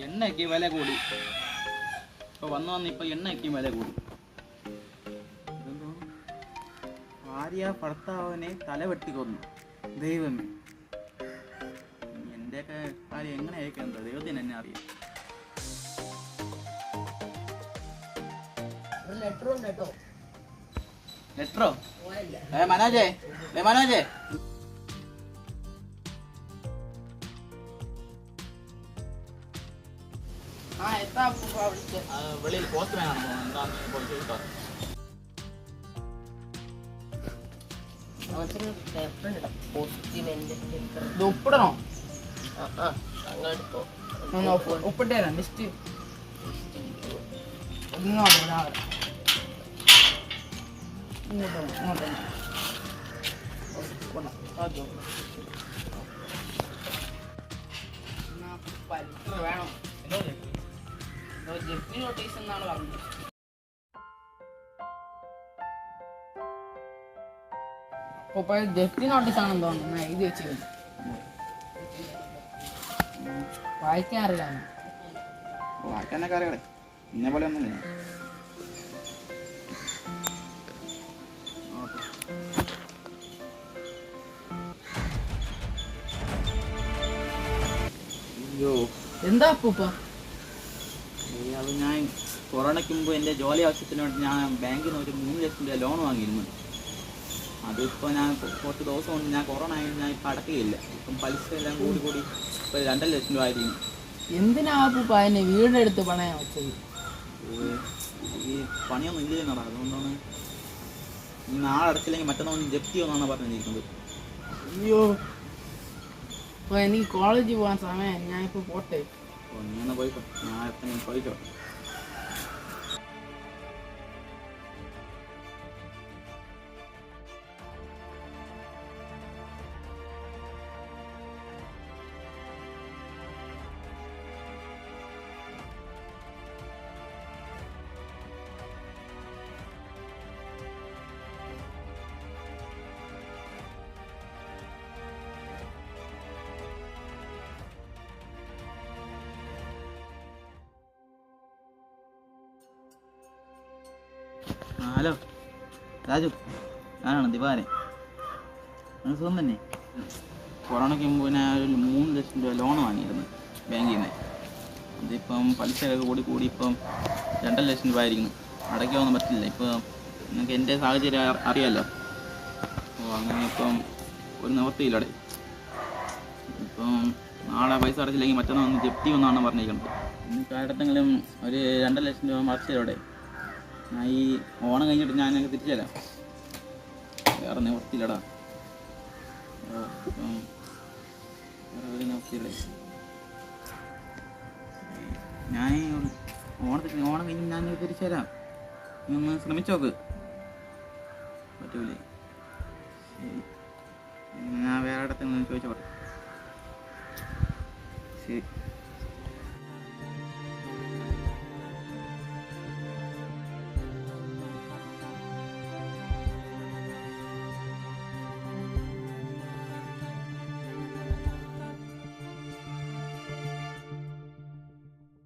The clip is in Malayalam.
എണ്ണയ്ക്ക് വില കൂടി. ഇപ്പൊ വന്ന് ഇപ്പൊ എണ്ണയ്ക്ക് വില കൂടി. ഭാര്യ ഭർത്താവിനെ തല വെട്ടിക്കൊന്നു. ദൈവമേ, എന്റെയൊക്കെ കാര്യം എങ്ങനെ അയക്കുന്നത് ദൈവത്തിന് എന്നെ അറിയാം. ലെറ്ററോ? മനോജേ, മനോജേ, വെളിയിൽ പോസ്റ്റ് മാനാണോ? ഉപ്പിടണോ? ഉപ്പിട്ട് തരാം. ലിസ്റ്റ് വേണം. ജപ്തി നോട്ടീസ് എന്നാണ് പറഞ്ഞത്. ജപ്തി നോട്ടീസ് ആണെന്ന് തോന്നുന്നു. എഴുതി വെച്ചിരുന്നു. വായിക്കാറില്ല. വായിക്കാനൊക്കെ അറിയാം. ഇന്നെ പോലെ ഒന്നുമില്ല. എന്താ അപ്പൂപ്പ? അത് ഞാൻ കൊറോണയ്ക്ക് മുമ്പ് എൻ്റെ ജോലി ആവശ്യത്തിന് വേണ്ടി ഞാൻ ബാങ്കിൽ നിന്ന് ഒരു 3 ലക്ഷം രൂപ ലോൺ വാങ്ങിയിരുന്നു. അതിപ്പോൾ ഞാൻ കുറച്ച് ദിവസം കൊണ്ട് ഞാൻ കൊറോണ ആയി ഞാൻ ഇപ്പം അടക്കുകയില്ല. ഇപ്പം പലിശ എല്ലാം കൂടി ഇപ്പോൾ 2 ലക്ഷം രൂപ ആയിരിക്കും. എന്തിനാ അപ്പൂപ്പ അതിനെ വീടെടുത്ത് പണയാൻ വെച്ചത്? ഈ പണിയൊന്നും ഇല്ലെന്നാണ്. അതുകൊണ്ടാണ് ഈ നാളെ അടച്ചില്ലെങ്കിൽ മറ്റന്നാൾ ജപ്തി ഒന്നാണ് പറഞ്ഞിരിക്കുന്നത്. അയ്യോ, അപ്പോൾ എനിക്ക് കോളേജിൽ പോകാൻ സമയം. ഞാൻ ഇപ്പോൾ പോട്ടെ. നീ ഒന്ന് പോയിക്കോ. ഞാൻ എപ്പോഴും പോയിക്കോ. ഹലോ രാജു, ഞാനാണ് ദിവാരൻ. സുഖം തന്നെ. കൊറോണയ്ക്ക് മുമ്പ് ഞാൻ ഒരു 3 ലക്ഷം രൂപ ലോൺ വാങ്ങിയിരുന്നു ബാങ്കിൽ നിന്ന്. അതിപ്പം പലിശയൊക്കെ കൂടി ഇപ്പം 2 ലക്ഷം രൂപ ആയിരിക്കുന്നു. അടയ്ക്കാനൊന്നും പറ്റില്ല. ഇപ്പോൾ നിങ്ങൾക്ക് എൻ്റെ സാഹചര്യം അറിയാമല്ലോ. അപ്പോൾ അങ്ങനെ ഇപ്പം ഒരു നിവൃത്തിയില്ലടെ. ഇപ്പം നാളെ പൈസ അടച്ചില്ലെങ്കിൽ മറ്റന്നാൾ ഒന്ന് ജപ്തി ഒന്നാണ് പറഞ്ഞിരിക്കുന്നത്. നിങ്ങൾക്ക് ആയിരത്തെങ്കിലും ഒരു 2 ലക്ഷം രൂപ മറിച്ചതോടെ ഞാൻ ഈ ഓണം കഴിഞ്ഞിട്ട് ഞാൻ ഞങ്ങൾക്ക് തിരിച്ചു തരാം. വേറെ നിവൃത്തിയില്ലടാ. വേറെ ഒരു നിവൃത്തിയില്ലേ. ഞാൻ ഓണം കഴിഞ്ഞ് ഞാൻ തിരിച്ചു തരാം. നീ ഒന്ന് ശ്രമിച്ചു നോക്ക്. പറ്റൂലേ?